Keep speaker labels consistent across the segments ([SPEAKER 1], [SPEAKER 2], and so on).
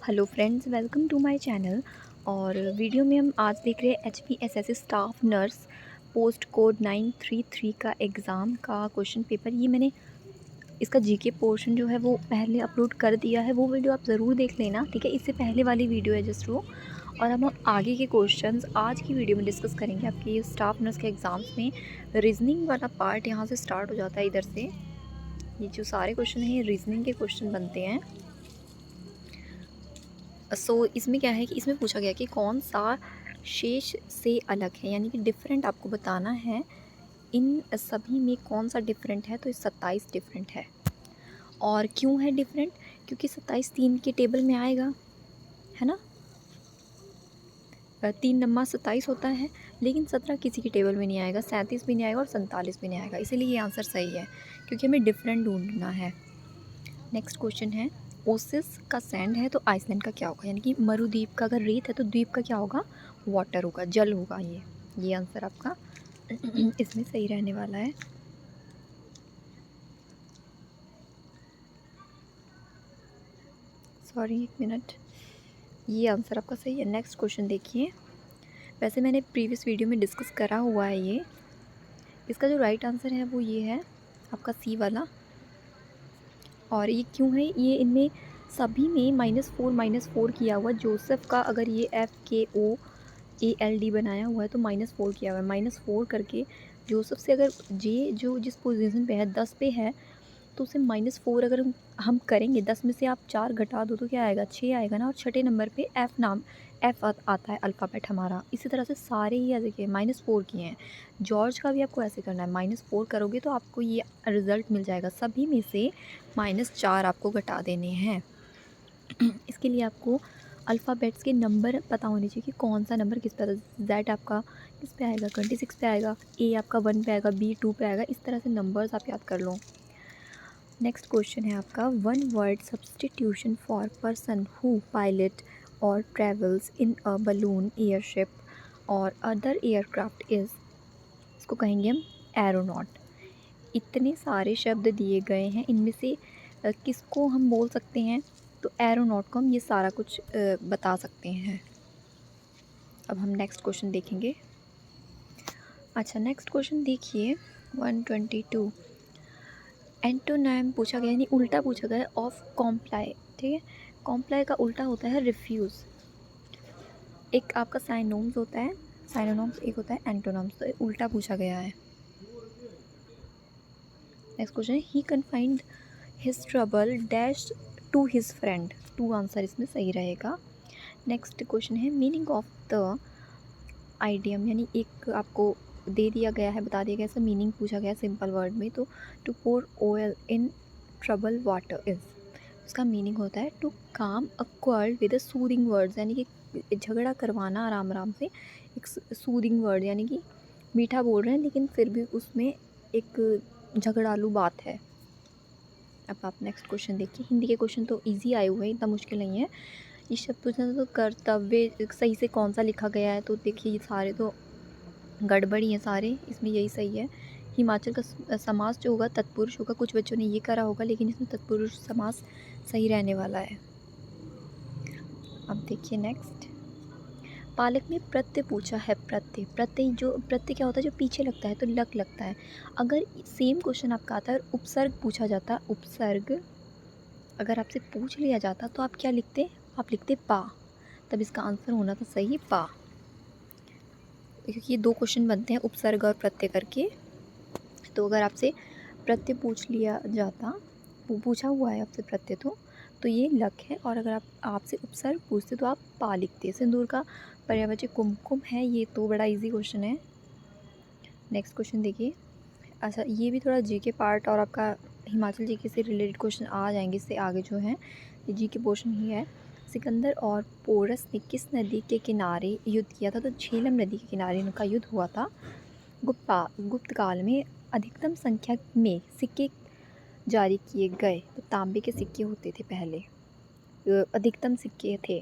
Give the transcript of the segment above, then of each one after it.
[SPEAKER 1] Hello friends, welcome to my channel. और video में हम आज देख रहे हैं HPSSC staff nurse post code 933 का एग्ज़ाम का क्वेश्चन पेपर। ये मैंने इसका जीके पोर्शन जो है वो पहले अपलोड कर दिया है, वो वीडियो आप ज़रूर देख लेना, ठीक है। इससे पहले वाली वीडियो है जस्ट वो। और हम आगे के क्वेश्चंस आज की वीडियो में डिस्कस करेंगे। आपके ये स्टाफ नर्स के एग्ज़ाम्स में रीजनिंग वाला पार्ट यहाँ से स्टार्ट हो जाता है। इधर से ये जो सारे क्वेश्चन हैं ये रीजनिंग के क्वेश्चन बनते हैं। इसमें क्या है कि इसमें पूछा गया कि कौन सा शेष से अलग है, यानी कि डिफरेंट आपको बताना है। इन सभी में कौन सा डिफरेंट है, तो ये 27 डिफरेंट है। और क्यों है डिफरेंट? क्योंकि 27 3 के टेबल में आएगा, है ना। 3 नम्मा 27 होता है, लेकिन 17 किसी के टेबल में नहीं आएगा, 37 भी नहीं आएगा और 47 भी नहीं आएगा। इसीलिए ये आंसर सही है, क्योंकि हमें डिफरेंट ढूंढना है। नेक्स्ट क्वेश्चन है, ओसिस का सैंड है तो आइसलैंड का क्या होगा, यानी कि मरुद्वीप का अगर रेत है तो द्वीप का क्या होगा, वाटर होगा, जल होगा। ये आंसर आपका इसमें सही रहने वाला है। सॉरी, एक मिनट, ये आंसर आपका सही है। नेक्स्ट क्वेश्चन देखिए। वैसे मैंने प्रीवियस वीडियो में डिस्कस करा हुआ है ये। इसका जो राइट आंसर है वो ये है आपका सी वाला। और ये क्यों है, ये इनमें सभी में -4 किया हुआ। जोसेफ का अगर ये FKOALD बनाया हुआ है तो -4 किया हुआ है। -4 करके जोसेफ से अगर जे जो जिस पोजीशन पे है 10 पे है, तो उसे -4 अगर हम करेंगे, 10 में से आप 4 घटा दो तो क्या आएगा, 6 आएगा ना। और छठे नंबर पे एफ़ आता है अल्फ़ाबेट हमारा। इसी तरह से सारे ही देखिए -4 किए हैं। जॉर्ज का भी आपको ऐसे करना है, -4 करोगे तो आपको ये रिज़ल्ट मिल जाएगा। सभी में से -4 आपको घटा देने हैं। इसके लिए आपको अल्फ़ाबेट्स के नंबर पता होने चाहिए कि कौन सा नंबर किस पे आता है। Z आपका किस पे आएगा, 26 पे आएगा। A आपका 1 पे आएगा, B 2 पे आएगा। इस तरह से नंबर्स आप याद कर लो। नेक्स्ट क्वेश्चन है आपका, one word substitution for person who pilot और travels in a balloon, airship और अदर एयरक्राफ्ट इज़, इसको कहेंगे हम एरोनॉट। इतने सारे शब्द दिए गए हैं, इनमें से किसको हम बोल सकते हैं, तो एरोनॉट को हम ये सारा कुछ बता सकते हैं। अब हम नेक्स्ट क्वेश्चन देखेंगे। अच्छा, नेक्स्ट क्वेश्चन देखिए 122। एंटोनाइम पूछा गया, यानी उल्टा पूछा गया ऑफ कॉम्प्लाई, ठीक है। कॉम्प्लाई का उल्टा होता है रिफ्यूज़। एक आपका साइनोम्स होता है, साइनोनॉम्स एक होता है एंटोनॉम्स, तो उल्टा पूछा गया है। नेक्स्ट क्वेश्चन है, he confined his trouble dash to his friend. To answer इसमें सही रहेगा। नेक्स्ट क्वेश्चन है, मीनिंग ऑफ द आइडियम, यानी एक आपको दे दिया गया है, बता दिया गया, ऐसा मीनिंग पूछा गया सिंपल वर्ड में। तो to pour oil in trouble water is, उसका मीनिंग होता है to calm a quarrel with a soothing words, यानी कि झगड़ा करवाना आराम आराम से। एक सूदिंग वर्ड, यानी कि मीठा बोल रहे हैं लेकिन फिर भी उसमें एक झगड़ालू बात है। अब आप नेक्स्ट क्वेश्चन देखिए। हिंदी के क्वेश्चन तो इजी आए हुए हैं, इतना मुश्किल नहीं है। ये शब्द पूछना था तो कर्तव्य सही से कौन सा लिखा गया है, तो देखिए ये सारे तो गड़बड़ी हैं सारे, इसमें यही सही है। हिमाचल का समास जो होगा तत्पुरुष होगा। कुछ बच्चों ने ये करा होगा, लेकिन इसमें तत्पुरुष समास सही रहने वाला है। अब देखिए नेक्स्ट, पालक ने प्रत्यय पूछा है। प्रत्यय क्या होता है, जो पीछे लगता है तो लक लगता है। अगर सेम क्वेश्चन आपका आता है और उपसर्ग पूछा जाता, उपसर्ग अगर आपसे पूछ लिया जाता तो आप क्या लिखते, आप लिखते पा। तब इसका आंसर होना था सही पा, क्योंकि ये दो क्वेश्चन बनते हैं उपसर्ग और प्रत्यय करके। तो अगर आपसे प्रत्यय पूछ लिया जाता, वो पूछा हुआ है आपसे प्रत्यय, तो ये लक है। और अगर आप आपसे उपसर्ग पूछते तो आप पा लिखते। सिंदूर का पर्यायवाची कुमकुम है, ये तो बड़ा इजी क्वेश्चन है। नेक्स्ट क्वेश्चन देखिए। अच्छा, ये भी थोड़ा जीके पार्ट और आपका हिमाचल जीके से रिलेटेड क्वेश्चन आ जाएंगे इससे आगे जो हैं, ये जीके पोर्शन ही है। सिकंदर और पोरस ने किस नदी के किनारे युद्ध किया था, तो झेलम नदी के किनारे इनका युद्ध हुआ था। गुप्त काल में अधिकतम संख्या में सिक्के जारी किए गए, तो तांबे के सिक्के होते थे पहले, अधिकतम सिक्के थे।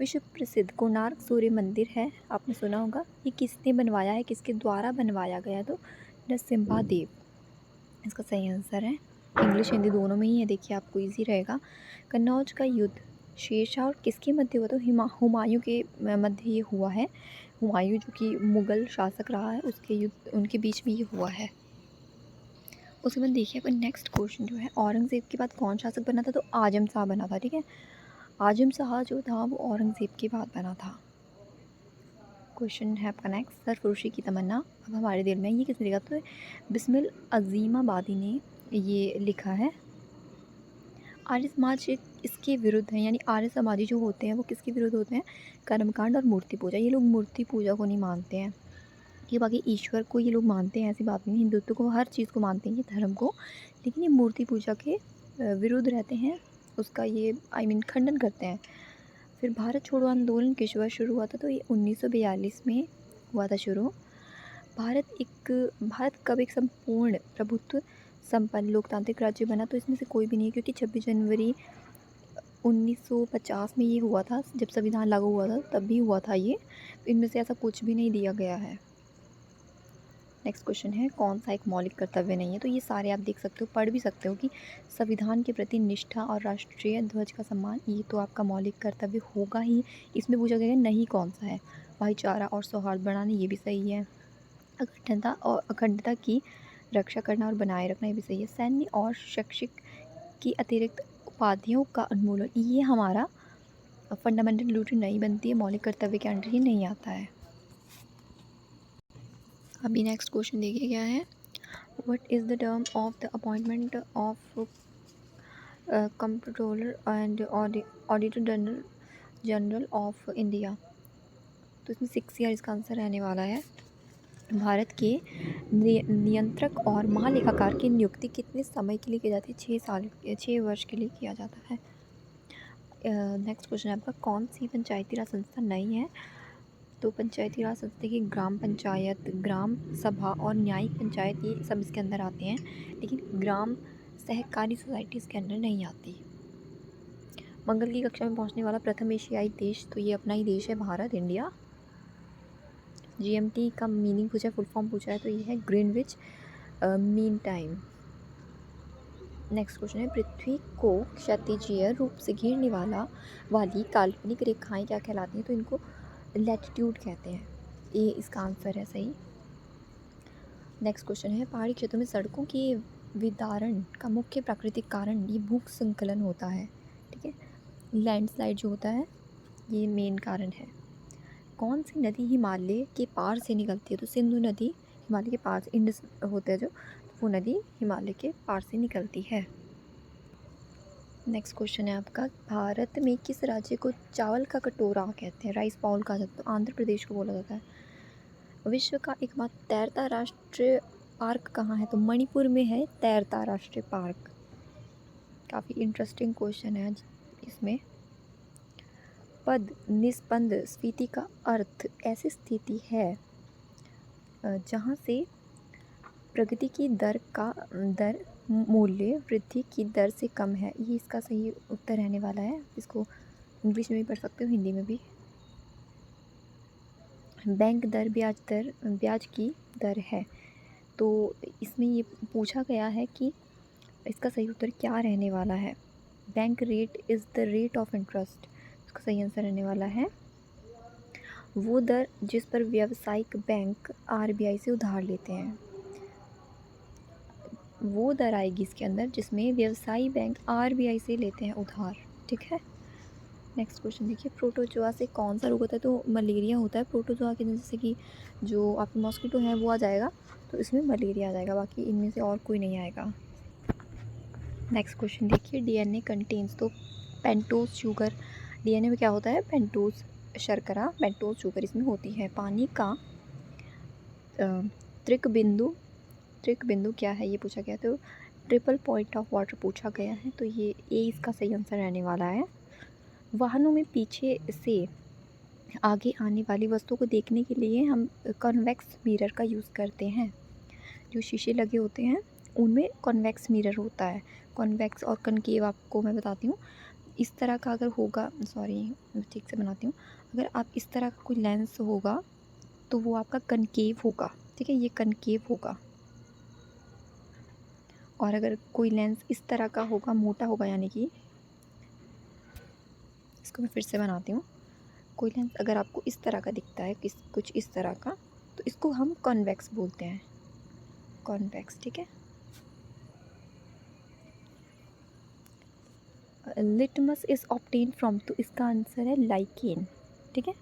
[SPEAKER 1] विश्व प्रसिद्ध कोणार्क सूर्य मंदिर है, आपने सुना होगा। ये किसने बनवाया है, किसके द्वारा बनवाया गया, तो नरसिम्हा देव इसका सही आंसर है। इंग्लिश हिंदी दोनों में ही है, देखिए आपको इजी रहेगा। कन्नौज का युद्ध शेरशाह और किसके मध्य हुआ? तो हुमायूं के मध्य ये हुआ है। हुमायूं जो कि मुग़ल शासक रहा है, उसके युद्ध उनके बीच में ये हुआ है। उसके बाद देखिए अपन नेक्स्ट क्वेश्चन जो है, औरंगज़ेब के बाद कौन शासक बना था? तो आज़म शाह बना था, ठीक है। आज़म शाह जो था वो औरंगज़ेब के बाद बना था। क्वेश्चन है आपका नेक्स्ट, सरफरोशी की तमन्ना अब हमारे दिल में, ये किसने लिखा? तो बिस्मिल अज़ीमाबादी ने ये लिखा है। आर्य समाज इसके विरुद्ध है, यानी आर्य समाजी जो होते हैं वो किसके विरुद्ध होते हैं? कर्मकांड और मूर्ति पूजा। ये लोग मूर्ति पूजा को नहीं मानते हैं, ये बाकी ईश्वर को ये लोग मानते हैं, ऐसी बात नहीं है। हिंदुत्व को, हर चीज़ को मानते हैं ये धर्म को, लेकिन ये मूर्ति पूजा के विरुद्ध रहते हैं, उसका ये खंडन करते हैं। फिर भारत छोड़ो आंदोलन किस वर्ष शुरू हुआ था? तो ये 1942 में हुआ था शुरू। भारत कब एक संपूर्ण प्रभुत्व संपन्न लोकतांत्रिक राज्य बना? तो इसमें से कोई भी नहीं है, क्योंकि 26 जनवरी 1950 में ये हुआ था, जब संविधान लागू हुआ था तब भी हुआ था ये। इनमें से ऐसा कुछ भी नहीं दिया गया है। नेक्स्ट क्वेश्चन है, कौन सा एक मौलिक कर्तव्य नहीं है? तो ये सारे आप देख सकते हो, पढ़ भी सकते हो कि संविधान के प्रति निष्ठा और राष्ट्रीय ध्वज का सम्मान, ये तो आपका मौलिक कर्तव्य होगा ही। इसमें पूछा गया नहीं कौन सा है? भाईचारा और सौहार्द बढ़ाना, ये भी सही है। अखंडता की रक्षा करना और बनाए रखना, ये भी सही है। सैन्य और शैक्षिक की अतिरिक्त उपाधियों का उन्मूलन, ये हमारा फंडामेंटल ड्यूटी नहीं बनती है, मौलिक कर्तव्य के अंडर ही नहीं आता है। अभी नेक्स्ट क्वेश्चन देखिए क्या है, what is the term of the appointment of controller and auditor general of India? तो इसमें 6 ईयर इसका आंसर रहने वाला है। भारत के नियंत्रक और महालेखाकार की नियुक्ति कितने समय के लिए की जाती है? 6 वर्ष के लिए किया जाता है। नेक्स्ट क्वेश्चन है आपका, कौन सी पंचायती राज संस्था नहीं है? तो पंचायती राज संस्था की ग्राम पंचायत, ग्राम सभा और न्यायिक पंचायत, ये सब इसके अंदर आते हैं, लेकिन ग्राम सहकारी सोसाइटी इसके अंदर नहीं आती। मंगल की कक्षा में पहुंचने वाला प्रथम एशियाई देश, तो ये अपना ही देश है, भारत, इंडिया। GMT का मीनिंग पूछा है, फुल फॉर्म पूछा है, तो ये है Greenwich mean time. Next question है, पृथ्वी को क्षैतिजीय रूप से घेरने वाली काल्पनिक रेखाएं क्या कहलाती हैं? तो इनको लैटिट्यूड कहते हैं, ये इसका आंसर है सही। नेक्स्ट क्वेश्चन है, पहाड़ी क्षेत्रों में सड़कों के विदारण का मुख्य प्राकृतिक कारण ये भूस्खलन होता है, ठीक है। लैंडस्लाइड जो होता है ये मेन कारण है। कौन सी नदी हिमालय के पार से निकलती है? तो सिंधु नदी हिमालय के पार से, इंडस होता है जो, वो नदी हिमालय के पार से निकलती है। नेक्स्ट क्वेश्चन है आपका, भारत में किस राज्य को चावल का कटोरा कहते हैं? राइस बाउल कहा जाता है, तो आंध्र प्रदेश को बोला जाता है। विश्व का एकमात्र तैरता राष्ट्रीय पार्क कहाँ है? तो मणिपुर में है तैरता राष्ट्रीय पार्क। काफ़ी इंटरेस्टिंग क्वेश्चन है इसमें। पद निस्पंद स्फीति का अर्थ ऐसी स्थिति है जहाँ से प्रगति की दर मूल्य वृद्धि की दर से कम है, ये इसका सही उत्तर रहने वाला है। इसको इंग्लिश में भी पढ़ सकते हो, हिंदी में भी। बैंक दर ब्याज की दर है, तो इसमें ये पूछा गया है कि इसका सही उत्तर क्या रहने वाला है? Bank rate is the rate of interest, इसका सही आंसर रहने वाला है वो दर जिस पर व्यावसायिक बैंक RBI से उधार लेते हैं। वो दर आएगी इसके अंदर जिसमें व्यवसायी बैंक RBI से लेते हैं उधार, ठीक है। नेक्स्ट क्वेश्चन देखिए, प्रोटोजोआ से कौन सा रोग होता है? तो मलेरिया होता है प्रोटोजोआ के, जैसे कि जो आपकी मॉस्किटो है वो आ जाएगा, तो इसमें मलेरिया आ जाएगा, बाकी इनमें से और कोई नहीं आएगा। नेक्स्ट क्वेश्चन देखिए, DNA कंटेन्स, तो पेंटोज शुगर, DNA में क्या होता है? पेंटोज शर्करा, पेंटोज शुगर इसमें होती है। पानी का त्रिक बिंदु क्या है, ये पूछा गया। तो ट्रिपल पॉइंट ऑफ वाटर पूछा गया है, तो ये इसका सही आंसर रहने वाला है। वाहनों में पीछे से आगे आने वाली वस्तु को देखने के लिए हम कॉन्वेक्स मिरर का यूज़ करते हैं। जो शीशे लगे होते हैं उनमें कॉन्वेक्स मिरर होता है। कॉन्वेक्स और कनकेव आपको मैं बताती हूँ। इस तरह का अगर होगा, सॉरी ठीक से बनाती हूँ, अगर आप इस तरह का कोई लेंस होगा तो वो आपका कनकेव होगा, ठीक है, ये कनकेव होगा। और अगर कोई लेंस इस तरह का होगा, मोटा होगा, यानी कि इसको मैं फिर से बनाती हूँ। कोई लेंस अगर आपको इस तरह का दिखता है, कुछ इस तरह का, तो इसको हम कॉन्वेक्स बोलते हैं, कॉन्वेक्स, ठीक है। लिटमस इज़ ऑब्टेन फ्रॉम, तो इसका आंसर है लाइकेन, ठीक है।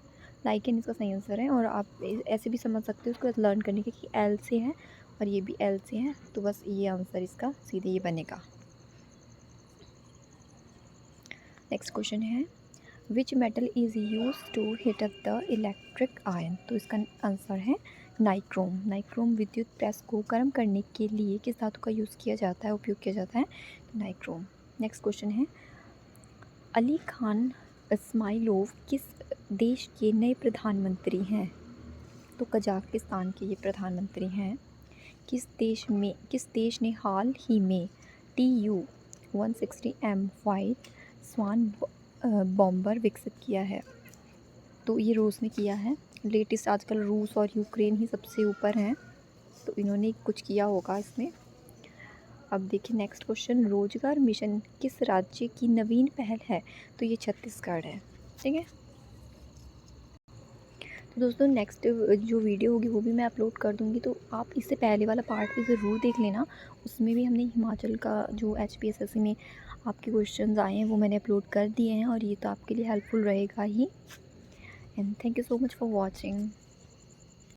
[SPEAKER 1] लाइकेन इसका सही आंसर है। और आप ऐसे भी समझ सकते हो उसको लर्न करने के कि एल से है और ये भी एल से है, तो बस ये आंसर इसका सीधे ये बनेगा। नेक्स्ट क्वेश्चन है which metal is use to heat up the electric iron, तो इसका आंसर है नाइक्रोम। नाइक्रोम विद्युत प्रेस को गर्म करने के लिए किस धातु का यूज़ किया जाता है, उपयोग किया जाता है, नाइक्रोम। नेक्स्ट क्वेश्चन है अली खान इस्माइलोव किस देश के नए प्रधानमंत्री हैं, तो कजाकिस्तान के ये प्रधानमंत्री हैं। किस देश ने हाल ही में TU-160M वाइट स्वान बॉम्बर विकसित किया है, तो ये रूस ने किया है। लेटेस्ट आजकल रूस और यूक्रेन ही सबसे ऊपर हैं, तो इन्होंने कुछ किया होगा इसमें। अब देखिए नेक्स्ट क्वेश्चन, रोजगार मिशन किस राज्य की नवीन पहल है, तो ये छत्तीसगढ़ है, ठीक है। तो दोस्तों नेक्स्ट जो वीडियो होगी वो भी मैं अपलोड कर दूँगी, तो आप इससे पहले वाला पार्ट भी ज़रूर देख लेना। उसमें भी हमने हिमाचल का जो HPSSC में आपके क्वेश्चंस आए हैं वो मैंने अपलोड कर दिए हैं, और ये तो आपके लिए हेल्पफुल रहेगा ही। And thank you so much for watching.